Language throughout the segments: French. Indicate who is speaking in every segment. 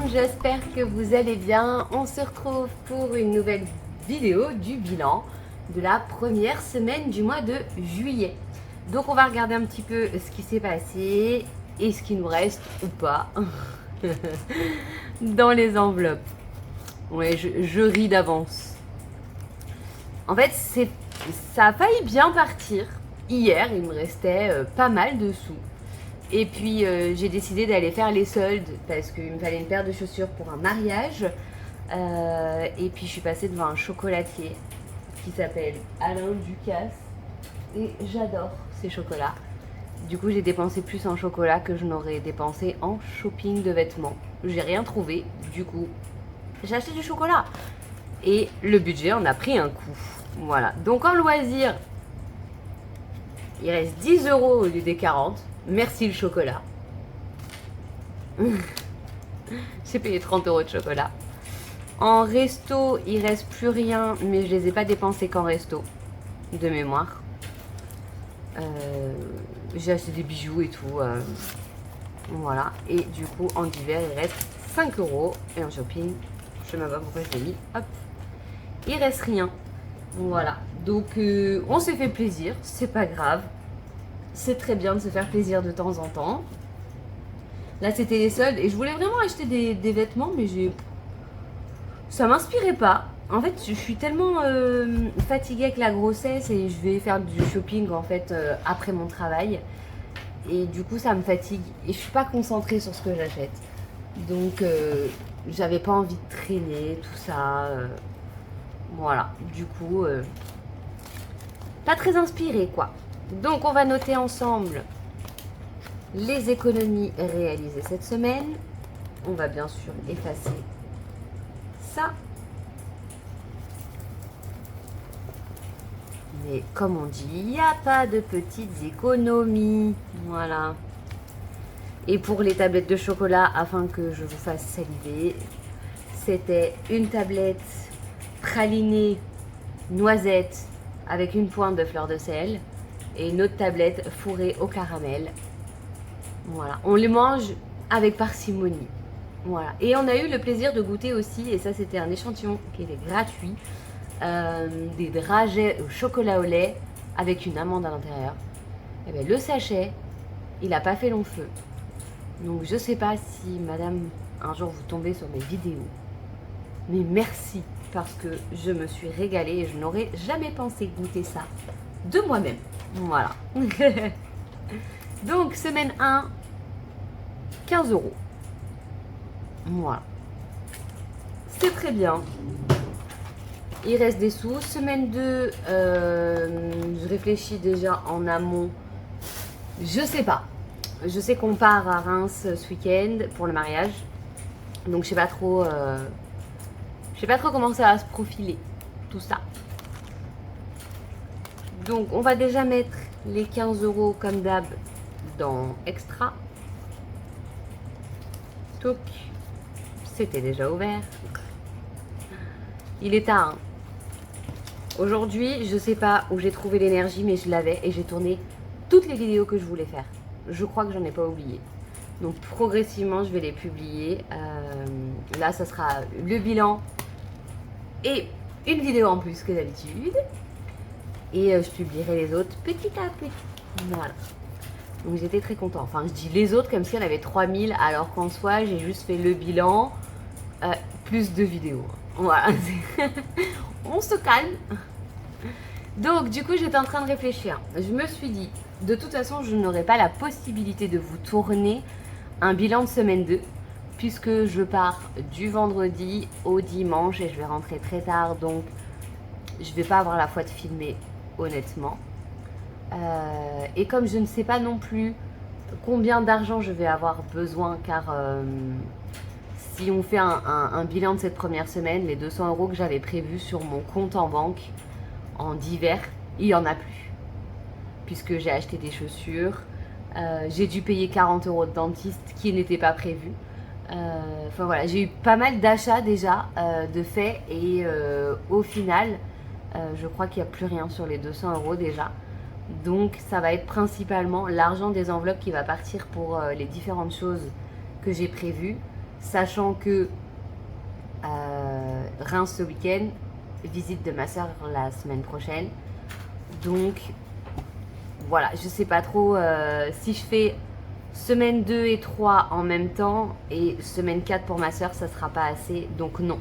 Speaker 1: monde, j'espère que vous allez bien. On se retrouve pour une nouvelle vidéo du bilan de la première semaine du mois de juillet. Donc on va regarder un petit peu ce qui s'est passé et ce qui nous reste ou pas dans les enveloppes. Ouais, je ris d'avance. En fait, ça a failli bien partir. Hier, il me restait pas mal de sous. Et puis j'ai décidé d'aller faire les soldes parce qu'il me fallait une paire de chaussures pour un mariage. Et puis je suis passée devant un chocolatier qui s'appelle Alain Ducasse. Et j'adore ces chocolats. Du coup j'ai dépensé plus en chocolat que je n'aurais dépensé en shopping de vêtements. J'ai rien trouvé, du coup j'ai acheté du chocolat. Et le budget en a pris un coup. Voilà, donc en loisir, il reste 10 € au lieu des 40. Merci le chocolat. J'ai payé 30 € de chocolat. En resto, il reste plus rien, mais je les ai pas dépensés qu'en resto, de mémoire. J'ai acheté des bijoux et tout. Voilà. Et du coup, en hiver, il reste 5 €. Et en shopping, je sais même pas pourquoi je l'ai mis. Hop. Il reste rien. Voilà. Donc, on s'est fait plaisir. C'est pas grave. C'est très bien de se faire plaisir de temps en temps. Là, c'était les soldes. Et je voulais vraiment acheter des vêtements, mais ça m'inspirait pas. En fait, je suis tellement fatiguée avec la grossesse et je vais faire du shopping en fait après mon travail. Et du coup, ça me fatigue. Et je suis pas concentrée sur ce que j'achète. Donc, j'avais pas envie de traîner, tout ça. Voilà. Du coup, pas très inspirée, quoi. Donc, on va noter ensemble les économies réalisées cette semaine. On va bien sûr effacer ça. Mais comme on dit, il n'y a pas de petites économies. Voilà. Et pour les tablettes de chocolat, afin que je vous fasse saliver, c'était une tablette pralinée noisette avec une pointe de fleur de sel et une autre tablette fourrée au caramel. Voilà, on les mange avec parcimonie. Voilà, et on a eu le plaisir de goûter aussi, et ça c'était un échantillon qui était gratuit, des dragées au chocolat au lait avec une amande à l'intérieur. Et bien, le sachet, il n'a pas fait long feu. Donc je sais pas si madame, un jour vous tombez sur mes vidéos, mais merci parce que je me suis régalée et je n'aurais jamais pensé goûter ça de moi-même. Voilà. Donc semaine 1, 15 €. Voilà. C'est très bien. Il reste des sous. Semaine 2, je réfléchis déjà en amont. Je sais pas. Je sais qu'on part à Reims ce week-end pour le mariage. Donc je sais pas trop comment ça va se profiler, tout ça. Donc on va déjà mettre les 15 € comme d'hab dans extra. Toc. C'était déjà ouvert. Il est tard. Hein. Aujourd'hui, je sais pas où j'ai trouvé l'énergie, mais je l'avais et j'ai tourné toutes les vidéos que je voulais faire. Je crois que j'en ai pas oublié. Donc progressivement, je vais les publier. Là, ça sera le bilan et une vidéo en plus que d'habitude. Et je publierai les autres petit à petit. Voilà. Donc j'étais très contente. Enfin, je dis les autres comme si on avait 3000, alors qu'en soi, j'ai juste fait le bilan, plus 2 vidéos. Voilà. On se calme. Donc, du coup, j'étais en train de réfléchir. Je me suis dit, de toute façon, je n'aurai pas la possibilité de vous tourner un bilan de semaine 2, puisque je pars du vendredi au dimanche et je vais rentrer très tard. Donc, je vais pas avoir la foi de filmer, honnêtement. Et comme je ne sais pas non plus combien d'argent je vais avoir besoin, car si on fait un bilan de cette première semaine, les 200 € que j'avais prévus sur mon compte en banque en d'hiver, il n'y en a plus. Puisque j'ai acheté des chaussures, j'ai dû payer 40 € de dentiste qui n'était pas prévu. Enfin voilà, j'ai eu pas mal d'achats déjà de fait et au final, je crois qu'il n'y a plus rien sur les 200 € déjà. Donc ça va être principalement l'argent des enveloppes qui va partir pour les différentes choses que j'ai prévues. sachant que Reims ce week-end, visite de ma soeur la semaine prochaine. Donc voilà, je sais pas trop si je fais semaine 2 et 3 en même temps et semaine 4 pour ma soeur, ça sera pas assez, donc non.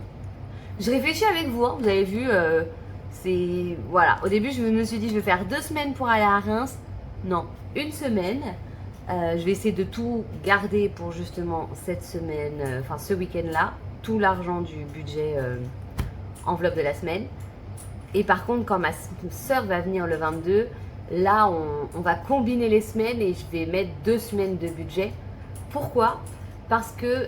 Speaker 1: Je réfléchis avec vous, hein, vous avez vu, c'est... Voilà, au début je me suis dit je vais faire 2 semaines pour aller à Reims. Non, 1 semaine. Je vais essayer de tout garder pour justement cette semaine, enfin ce week-end-là, tout l'argent du budget enveloppe de la semaine. Et par contre, quand ma soeur va venir le 22, là, on va combiner les semaines et je vais mettre 2 semaines de budget. Pourquoi? Parce que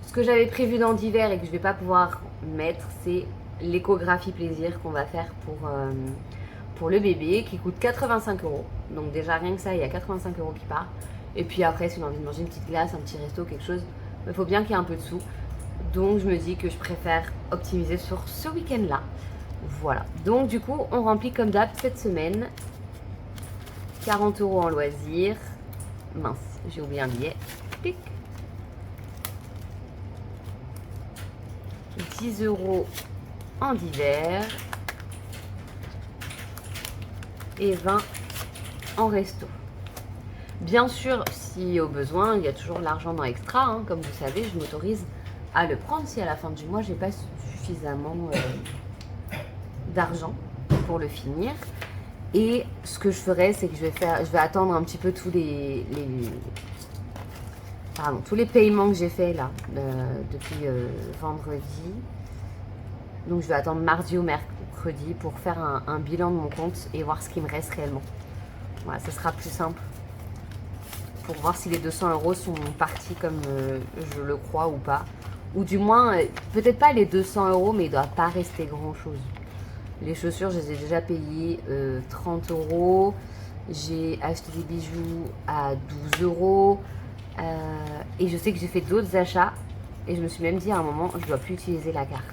Speaker 1: ce que j'avais prévu dans d'hiver et que je ne vais pas pouvoir mettre, c'est l'échographie plaisir qu'on va faire pour le bébé, qui coûte 85 €. Donc déjà, rien que ça, il y a 85 € qui part. Et puis après, si on a envie de manger une petite glace, un petit resto, quelque chose, il faut bien qu'il y ait un peu de sous. Donc je me dis que je préfère optimiser sur ce week-end-là. Voilà, donc du coup, on remplit comme d'hab cette semaine. 40 € en loisirs. Mince, j'ai oublié un billet. Clic. 10 € en divers. Et 20 en resto. Bien sûr, si au besoin, il y a toujours de l'argent dans extra. Hein, comme vous savez, je m'autorise à le prendre si à la fin du mois, j'ai pas suffisamment d'argent pour le finir. Et ce que je ferai, c'est que je vais attendre un petit peu tous les paiements que j'ai fait là depuis vendredi. Donc je vais attendre mardi ou mercredi pour faire un bilan de mon compte et voir ce qui me reste réellement. Voilà, ce sera plus simple pour voir si les 200 € sont partis comme je le crois ou pas. Ou du moins, peut-être pas les 200 €, mais il ne doit pas rester grand chose. Les chaussures, je les ai déjà payées 30 €. J'ai acheté des bijoux à 12 €. Et je sais que j'ai fait d'autres achats. Et je me suis même dit à un moment, je ne dois plus utiliser la carte.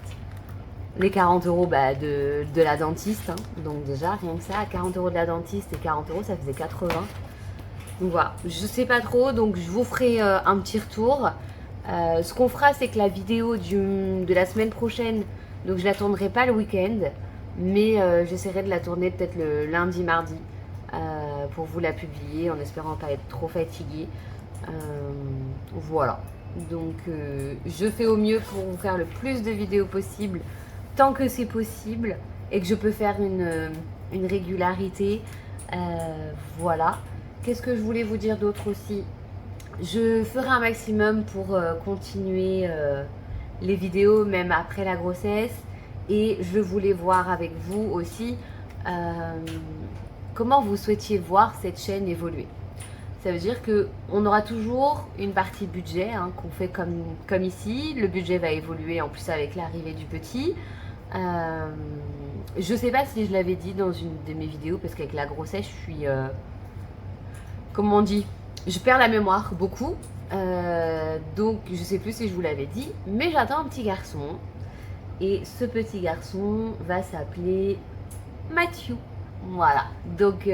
Speaker 1: Les 40 € de la dentiste. Hein. Donc déjà, rien que ça, 40 € de la dentiste et 40 €, ça faisait 80. Donc voilà, je sais pas trop. Donc je vous ferai un petit retour. Ce qu'on fera, c'est que la vidéo de la semaine prochaine, donc je la tournerai pas le week-end. Mais j'essaierai de la tourner peut-être le lundi, mardi pour vous la publier en espérant pas être trop fatiguée. Voilà. Donc je fais au mieux pour vous faire le plus de vidéos possible tant que c'est possible et que je peux faire une régularité. Voilà. Qu'est-ce que je voulais vous dire d'autre aussi? Je ferai un maximum pour continuer les vidéos même après la grossesse. Et je voulais voir avec vous aussi comment vous souhaitiez voir cette chaîne évoluer. Ça veut dire qu'on aura toujours une partie budget hein, qu'on fait comme ici. Le budget va évoluer en plus avec l'arrivée du petit. Je ne sais pas si je l'avais dit dans une de mes vidéos parce qu'avec la grossesse, je suis... comment on dit? Je perds la mémoire beaucoup. Donc je ne sais plus si je vous l'avais dit. Mais j'attends un petit garçon. Et ce petit garçon va s'appeler Matthew. Voilà. Donc,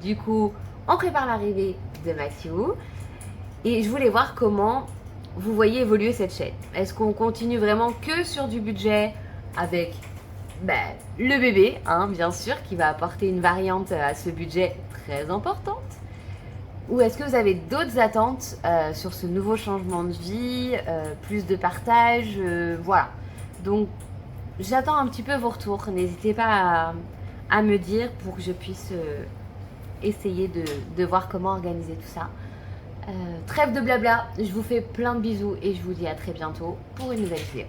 Speaker 1: du coup, on prépare l'arrivée de Matthew. Et je voulais voir comment vous voyez évoluer cette chaîne. Est-ce qu'on continue vraiment que sur du budget avec le bébé, hein, bien sûr, qui va apporter une variante à ce budget très importante? Ou est-ce que vous avez d'autres attentes sur ce nouveau changement de vie, plus de partage, voilà. Donc, j'attends un petit peu vos retours. N'hésitez pas à me dire pour que je puisse essayer de voir comment organiser tout ça. Trêve de blabla, je vous fais plein de bisous et je vous dis à très bientôt pour une nouvelle vidéo.